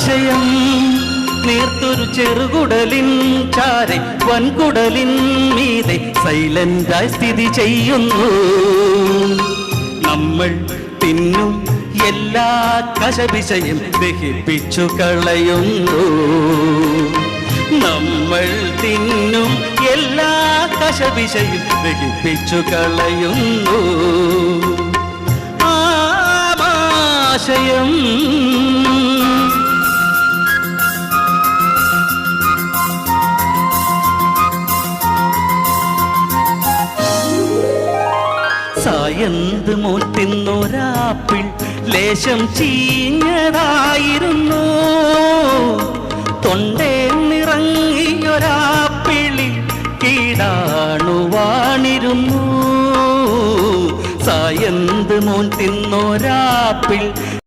ആശയം നീർത്തൊരു ചെറുകുടലിൻ ചാരെ വൻകുടലിൻ മീതെ സൈലന്റായി സ്ഥിതി ചെയ്യുന്നു. നമ്മൾ തിന്നും എല്ലാ കശപിശയും ദഹിപ്പിച്ചു കളയുന്നു. നമ്മൾ തിന്നും എല്ലാ കശപിശയും ദഹിപ്പിച്ചു കളയുന്നു. ആശയം സായന്ത് മോൻ തിന്നൊരാപ്പിൾ ലേശം ചീഞ്ഞതായിരുന്നു. തൊണ്ടേന്നിറങ്ങിയൊരാപ്പിളിൽ കീടാണുവാണിരുന്നു. സായന്ത് മോൻ തിന്നൊരാപ്പിൾ